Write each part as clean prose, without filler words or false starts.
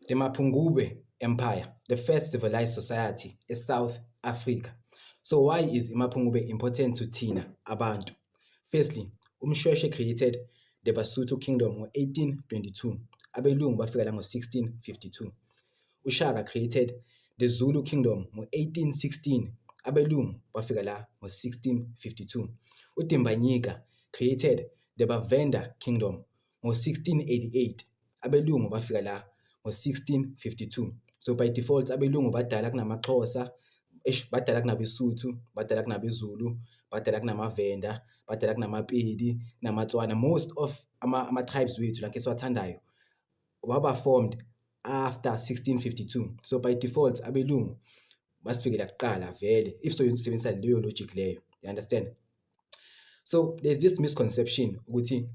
The Mapungubwe Empire, the first civilized society in South Africa. So why is iMapungubwe important to Thina Abantu? Firstly, uMshweshwe created the Basotho Kingdom ngo-1822, abelungu bafika la ngo-1652. uShaka created the Zulu Kingdom ngo-1816, abelungu bafika la ngo-1652. uDimbanyika created the Bavenda Kingdom ngo-1688, abelungu bafika la ngo-1652. So by default abelungu badala kunamaXhosa, badala kunabeSuthu, badala kunabeZulu, badala kunamaVenda, badala kunamaPedi, kunamaTswana. Most of ama-tribes wethu la esiwathandayo waba formed after 1652. So by default abelungu basifikela kuqala vele, if so usebenzisa leyo logic leyo, you understand? So there's this misconception ukuthi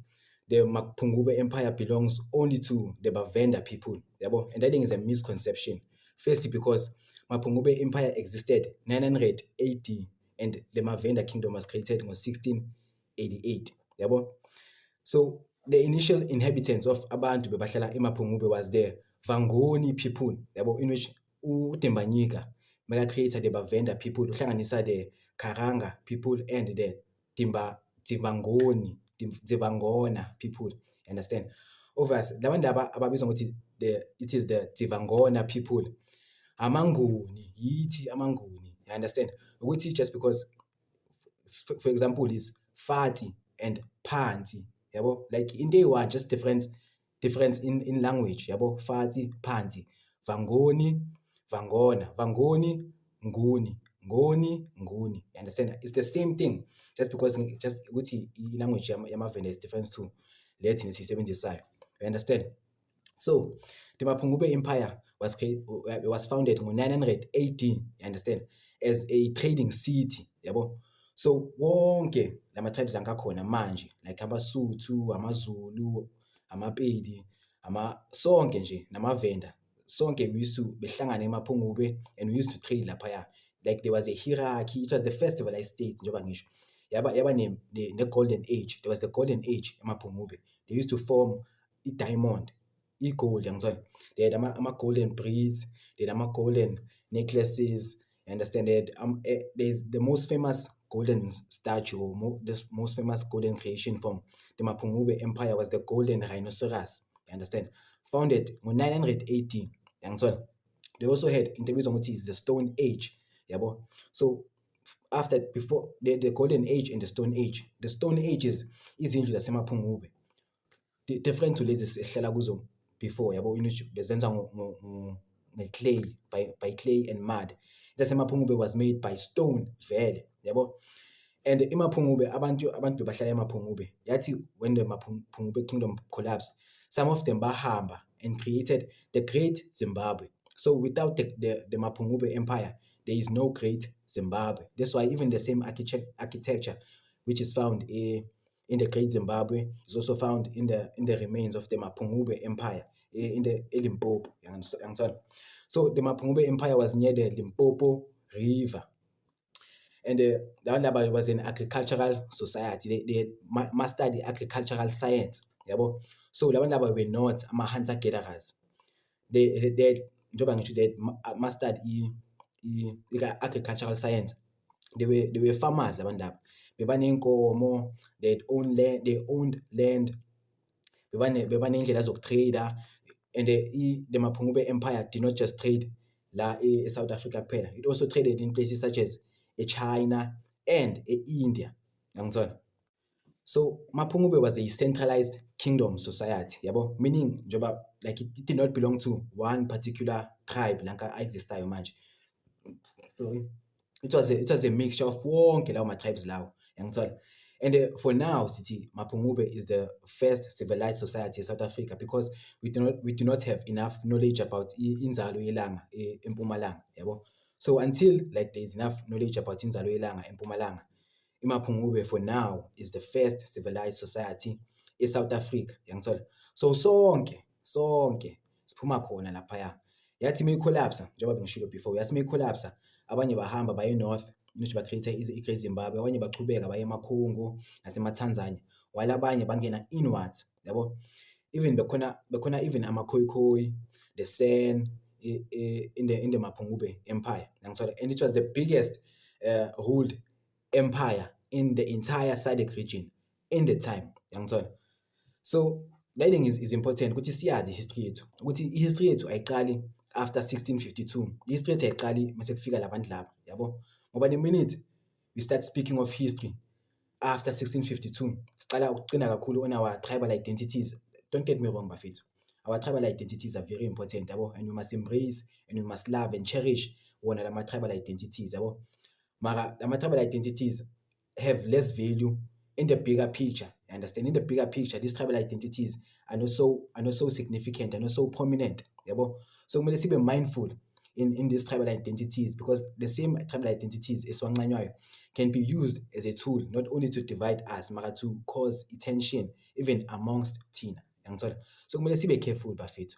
the Mapungubwe Empire belongs only to the Bavenda people, yabo? And I think it's a misconception. Firstly, because Mapungubwe Empire existed 900 AD and the Mavenda Kingdom was created in 1688, yabo? So the initial inhabitants of abantu bebahlala eMapungubwe was the Vangoni people, yabo, in which uDimbanyika mega created the Bavenda people, uhlanganisa the Karanga people and the Dzivangona people, understand? Obviously labantu ababizwa ngokuthi it is the Dzivangona people, amanguni, yithi amanguni, you understand? Ukuthi just because for example is Fati and Phansi, yabo, like in day one, just difference in language, yabo, Fati, Phansi, Vangoni, Vangona, Vangoni, Nguni, Ngoni, Nguni, you understand? It's the same thing, just because just ukuthi language yamaVenda is different to Latin siyisebenzisayo, you understand? So the Mapungubwe Empire was founded in 900 AD, you understand, as a trading city, yabo. So wonke lama tribes langakhona manje, like abaSuthu, amaZulu, amaPedi, sonke nje namaVenda, sonke we used to behlangana eMapungubwe and we used to trade laphaya. Like there was a hierarchy. It was the first civilized state, njengoba ngisho. Yaba ne golden age. There was the golden age eMapungubwe. They used to form a diamond, gold, yangizwa. They had ama-golden braids, they had ama-golden necklaces, you understand? There's the most famous golden statue, the most famous golden creation from the Mapungubwe Empire was the golden rhinoceros, you understand? Founded in 900 AD, yangizwa. They also had interviews on the Stone Age, yabo. So before the golden age and the stone age is izindlu zaseMapungubwe different to lezi esihlala kuzo before, yabo, bezenza clay, by clay and mud. zaseMapungubwe was made by stone vele, yabo. And eMapungubwe abantu bahlala eMapungubwe yathi when the Mapungubwe Kingdom collapsed, some of them bahamba and created the Great Zimbabwe. So without the Mapungubwe Empire, there is no Great Zimbabwe. That's why even the same architecture which is found in the Great Zimbabwe is also found in the remains of the Mapungubwe Empire in the Limpopo. So the Mapungubwe Empire was near the Limpopo River. And the Laba was an agricultural society. They mastered the agricultural science, yabo. So Laba were not hunter-gatherers. They mastered agricultural science. They were farmers, labantu. Bebanenkomo, they owned land. Bebanendlela zokutrader. And the Mapungubwe Empire did not just trade la South Africa kuphela. It also traded in places such as China and India. So Mapungubwe was a centralized kingdom society, yabo, meaning like it did not belong to one particular tribe lanka existayo manje. So it was a mixture of wonke lawo ma-tribes lawo, yangithola. And for now, Mapungubwe is the first civilized society in South Africa because we do not have enough knowledge about inzalo yelanga eMpumalanga, yabo. So until like there is enough knowledge about inzalo yelanga eMpumalanga, iMapungubwe for now is the first civilized society in South Africa, yangithola. So sonke siphuma khona laphaya. Yathi meyicollapse njengoba ngishilo before, yathi meyicollapse abanye bahamba baye north, bacreate i-Great Zimbabwe, abanye bachubeka baye eMakhungu nasemaTanzania, while abanye bangena inwards, yabo. Even bekhona even amaKhoikhoi, the San in the Mapungubwe Empire, and it was the biggest ruled empire in the entire SADC region in the time. So learning is important ukuthi siyazi history yethu, ukuthi history yethu ayiqali after 1652. History yethu ayiqali mase kufika labantu laba, yabo? Ngoba the minute we start speaking of history after 1652, siqala ukuqina kakhulu on our tribal identities. Don't get me wrong, bafethu. Our tribal identities are very important, yabo? And we must embrace and we must love and cherish wona lama tribal identities, yabo? Mara lama tribal identities have less value in the bigger picture. You understand? In the bigger picture, these tribal identities are not so significant, are not so prominent, yabo? So kumele sibe mindful in these tribal identities, because the same tribal identities esiwancanywayo can be used as a tool not only to divide us, but to cause tension even amongst thina. So kumele sibe careful, bafethu.